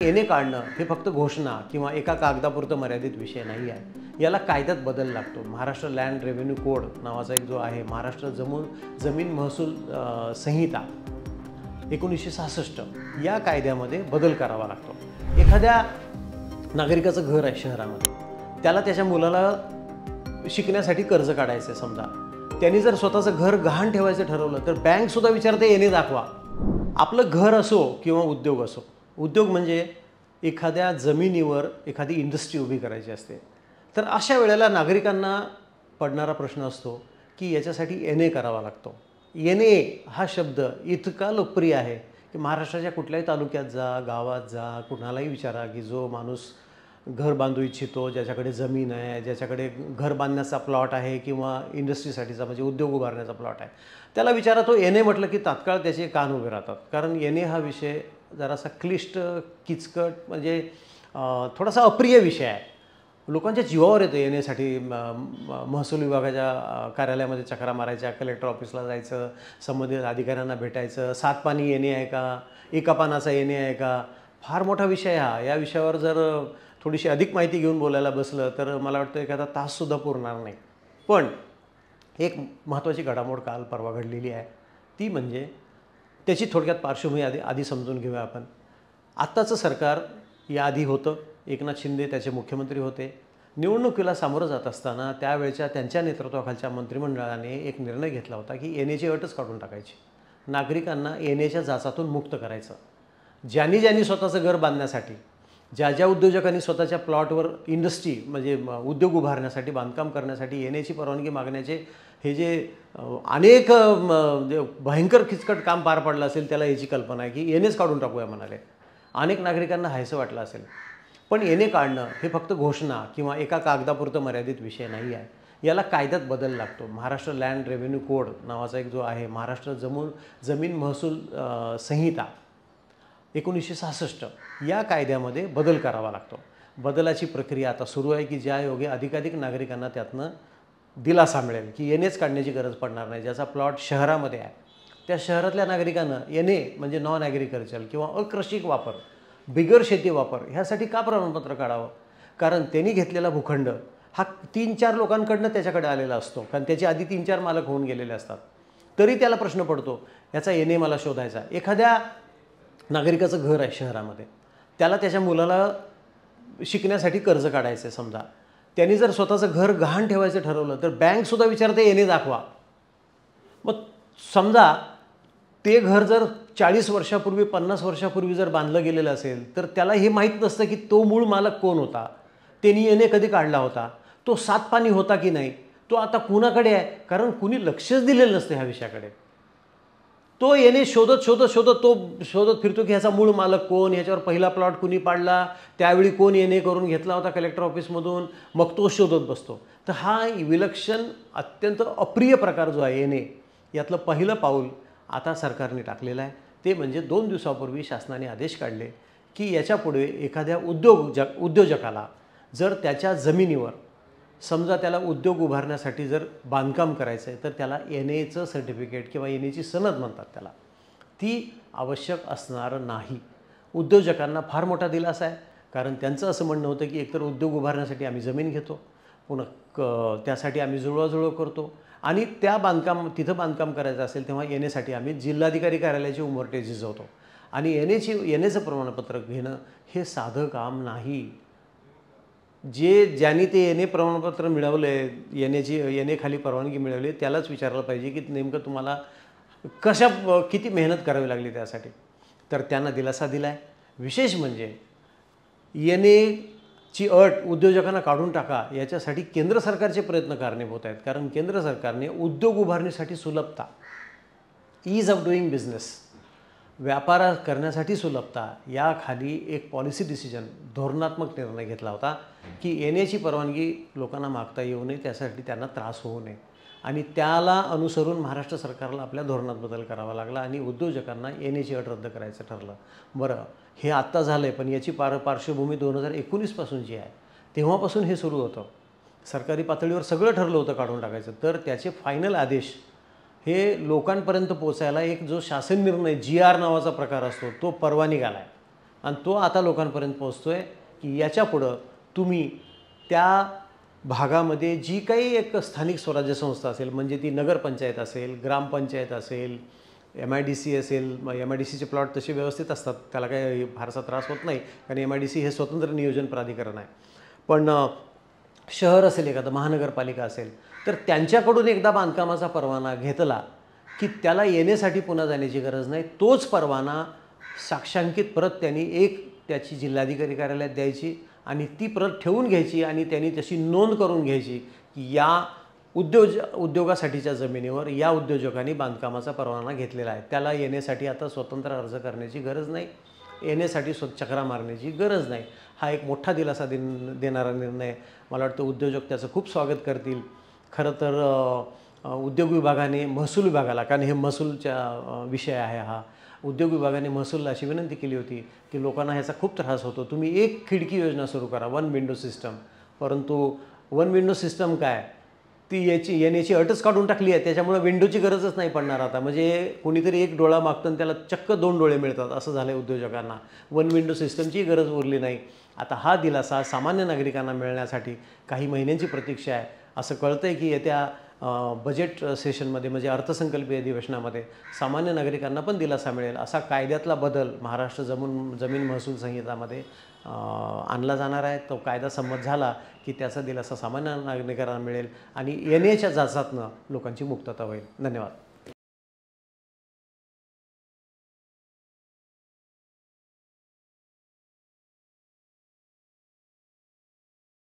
एने काढणं हे फक्त घोषणा किंवा एका कागदापुरतं मर्यादित विषय नाही आहे. याला कायद्यात बदल लागतो. महाराष्ट्र लँड रेव्हेन्यू कोड नावाचा एक जो आहे, महाराष्ट्र जमीन महसूल संहिता 1966 या कायद्यामध्ये बदल करावा लागतो. एखाद्या नागरिकाचं घर आहे शहरामध्ये, त्याला त्याच्या मुलाला शिकण्यासाठी कर्ज काढायचं आहे. समजा त्यांनी जर स्वतःचं घर गहाण ठेवायचं ठरवलं तर बँकसुद्धा विचारते एने दाखवा. आपलं घर असो किंवा उद्योग असो, उद्योग म्हणजे एखाद्या जमिनीवर एखादी इंडस्ट्री उभी करायची असते, तर अशा वेळेला नागरिकांना पडणारा प्रश्न असतो की याच्यासाठी एने करावा लागतो. एने हा शब्द इतका लोकप्रिय आहे की महाराष्ट्राच्या कुठल्याही तालुक्यात जा, गावात जा, कुणालाही विचारा की जो माणूस घर बांधू इच्छितो, ज्याच्याकडे जमीन आहे, ज्याच्याकडे घर बांधण्याचा प्लॉट आहे किंवा इंडस्ट्रीसाठीचा म्हणजे उद्योग उभारण्याचा प्लॉट आहे, त्याला विचारा. तो एने म्हटलं की तात्काळ त्याचे कान उभे राहतात. कारण एने हा विषय जरासा क्लिष्ट, किचकट, म्हणजे थोडासा अप्रिय विषय आहे. लोकांच्या जीवावर येतं येण्यासाठी. महसूल विभागाच्या कार्यालयामध्ये चकरा मारायच्या, कलेक्टर ऑफिसला जायचं, संबंधित अधिकाऱ्यांना भेटायचं. 7 पानी येणे आहे का, एका पानाचा येणे आहे का, फार मोठा विषय हा. या विषयावर जर थोडीशी अधिक माहिती घेऊन बोलायला बसलं तर मला वाटतं एखादा ताससुद्धा पुरणार नाही. पण एक महत्त्वाची घडामोड काल परवा घडलेली आहे, ती म्हणजे त्याची थोडक्यात पार्श्वभूमी आधी समजून घेऊया आपण. आत्ताचं सरकार याआधी होतं, एकनाथ शिंदे त्याचे मुख्यमंत्री होते. निवडणुकीला सामोरं जात असताना त्यावेळच्या त्यांच्या नेतृत्वाखालच्या मंत्रिमंडळाने एक निर्णय घेतला होता की एनेची अटच काढून टाकायची, नागरिकांना एनेच्या जाचातून मुक्त करायचं. ज्यांनी स्वतःचं घर बांधण्यासाठी, ज्या उद्योजकांनी स्वतःच्या प्लॉटवर इंडस्ट्री म्हणजे उद्योग उभारण्यासाठी, बांधकाम करण्यासाठी एनेची परवानगी मागण्याचे हे जे अनेक भयंकर किचकट काम पार पडलं असेल, त्याला याची कल्पना आहे की एनेच काढून टाकूया म्हणाले. अनेक नागरिकांना हायसं वाटलं असेल. पण एने काढणं हे फक्त घोषणा किंवा एका कागदापुरतं मर्यादित विषय नाही आहे. याला कायद्यात बदल लागतो. महाराष्ट्र लँड रेव्हेन्यू कोड नावाचा एक जो आहे, महाराष्ट्र जमीन महसूल संहिता 1966 या कायद्यामध्ये बदल करावा लागतो. बदलाची प्रक्रिया आता सुरू आहे की ज्या योगे अधिकाधिक नागरिकांना त्यातनं दिलासा मिळेल की एनेच काढण्याची गरज पडणार नाही. ज्याचा प्लॉट शहरामध्ये आहे त्या शहरातल्या नागरिकांना एने म्हणजे नॉन ॲग्रिकल्चर किंवा अकृषिक वापर, बिगर शेती वापर ह्यासाठी का प्रमाणपत्र काढावं? कारण त्यांनी घेतलेला भूखंड हा 3-4 लोकांकडनं त्याच्याकडे आलेला असतो, कारण त्याचे आधी 3-4 मालक होऊन गेलेले असतात. तरी त्याला प्रश्न पडतो याचा एने मला शोधायचा. एखाद्या नागरिकाचं घर आहे शहरामध्ये, त्याला त्याच्या मुलाला शिकण्यासाठी कर्ज काढायचं आहे. समजा त्यांनी जर स्वतःचं घर गहाण ठेवायचं ठरवलं तर बँकसुद्धा विचारते एने दाखवा. मग समजा ते घर जर 40 वर्षापूर्वी, 50 वर्षापूर्वी जर बांधलं गेलेलं असेल तर त्याला हे माहीत नसतं की तो मूळ मालक कोण होता, त्यांनी एने कधी काढला होता, तो 7 पानी होता की नाही, तो आता कुणाकडे आहे, कारण कुणी लक्षच दिलेलं नसतं ह्या विषयाकडे. तो एने शोधत फिरतो की ह्याचा मूळ मालक कोण, ह्याच्यावर पहिला प्लॉट कुणी पाडला, त्यावेळी कोण एने करून घेतला होता कलेक्टर ऑफिसमधून, मग तो शोधत बसतो. तर हा विलक्षण, अत्यंत अप्रिय प्रकार जो आहे एने, यातलं पहिलं पाऊल आता सरकारने टाकलेलं आहे. ते म्हणजे 2 दिवसापूर्वी शासनाने आदेश काढले की याच्यापुढे एखाद्या उद्योजकाला जर त्याच्या जमिनीवर, समजा त्याला उद्योग उभारण्यासाठी जर बांधकाम करायचं आहे तर त्याला एनेचं सर्टिफिकेट किंवा एनेची सनद म्हणतात त्याला, ती आवश्यक असणार नाही. उद्योजकांना फार मोठा दिलासा आहे. कारण त्यांचं असं म्हणणं होतं की एकतर उद्योग उभारण्यासाठी आम्ही जमीन घेतो, पुन्हा त्यासाठी आम्ही जुळवाजुळव करतो, आणि तिथं बांधकाम करायचं असेल तेव्हा एनेसाठी आम्ही जिल्हाधिकारी कार्यालयाची उंबरठे झिजवतो. आणि एनेचं प्रमाणपत्र घेणं हे साधं काम नाही. ज्यांनी ते एने प्रमाणपत्र मिळवलं आहे, एनेखाली परवानगी मिळवली, त्यालाच विचारलं पाहिजे की नेमकं तुम्हाला किती मेहनत करावी लागली त्यासाठी. तर त्यांना दिलासा दिला आहे. विशेष म्हणजे एनेची अट उद्योजकांना काढून टाका याच्यासाठी केंद्र सरकारचे प्रयत्न कारणीभूत आहेत. कारण केंद्र सरकारने उद्योग उभारण्यासाठी सुलभता, ईज ऑफ डुईंग बिझनेस, व्यापार करण्यासाठी सुलभता, याखाली एक पॉलिसी डिसिजन, धोरणात्मक निर्णय घेतला होता की एनेची परवानगी लोकांना मागता येऊ नये, त्यासाठी त्यांना त्रास होऊ नये. आणि त्याला अनुसरून महाराष्ट्र सरकारला आपल्या धोरणात बदल करावा लागला आणि उद्योजकांना एनेची अट रद्द करायचं ठरलं. बरं, हे आत्ता झालं आहे, पण याची पार्श्वभूमी 2019 पासूनची आहे. तेव्हापासून हे सुरू होतं. सरकारी पातळीवर सगळं ठरलं होतं काढून टाकायचं. तर त्याचे फायनल आदेश हे लोकांपर्यंत पोचायला एक जो शासन निर्णय GR नावाचा प्रकार असतो तो परवा निघाला आहे. आणि तो आता लोकांपर्यंत पोहोचतो आहे की याच्यापुढं तुम्ही त्या भागामध्ये जी काही एक स्थानिक स्वराज्य संस्था असेल, म्हणजे ती नगरपंचायत असेल, ग्रामपंचायत असेल, MIDC असेल, MIDCचे प्लॉट तसे व्यवस्थित असतात, त्याला काही फारसा त्रास होत नाही, कारण MIDC हे स्वतंत्र नियोजन प्राधिकरण आहे. पण शहर असेल, एखादं महानगरपालिका असेल, तर त्यांच्याकडून एकदा बांधकामाचा परवाना घेतला की त्याला येण्यासाठी पुन्हा जाण्याची गरज नाही. तोच परवाना साक्षांकित प्रत त्यांनी त्याची जिल्हाधिकारी कार्यालयात द्यायची आणि ती प्रत ठेवून घ्यायची आणि त्यांनी तशी नोंद करून घ्यायची की या उद्योगासाठीच्या जमिनीवर या उद्योजकांनी बांधकामाचा परवाना घेतलेला आहे. त्याला येण्यासाठी आता स्वतंत्र अर्ज करण्याची गरज नाही, येण्यासाठी चकरा मारण्याची गरज नाही. हा एक मोठा दिलासा देणारा निर्णय. मला वाटतं उद्योजक त्याचं खूप स्वागत करतील. खरं तर उद्योग विभागाने महसूल विभागाला, कारण हे महसूलचा विषय आहे हा, उद्योग विभागाने महसूलला अशी विनंती केली होती की लोकांना ह्याचा खूप त्रास होतो, तुम्ही एक खिडकी योजना सुरू करा, 1 विंडो सिस्टम. परंतु 1 विंडो सिस्टम काय, ती येण्याची अटच काढून टाकली आहे, त्याच्यामुळे विंडोची गरजच नाही पडणार आता. म्हणजे कोणीतरी एक डोळा मागतं आणि त्याला चक्क 2 डोळे मिळतात, असं झालं आहे उद्योजकांना. 1 विंडो सिस्टमची गरज उरली नाही. आता हा दिलासा सामान्य नागरिकांना मिळण्यासाठी काही महिन्यांची प्रतीक्षा आहे. असं कळतं आहे की येत्या बजेट सेशनमध्ये, म्हणजे अर्थसंकल्पीय अधिवेशनामध्ये सामान्य नागरिकांना पण दिलासा मिळेल असा कायद्यातला बदल महाराष्ट्र जमीन महसूल संहितामध्ये आणला जाणार आहे. तो कायदा संमत झाला की त्याचा दिलासा सामान्य नागरिकांना मिळेल आणि येण्याच्या जाचातनं लोकांची मुक्तता होईल. धन्यवाद.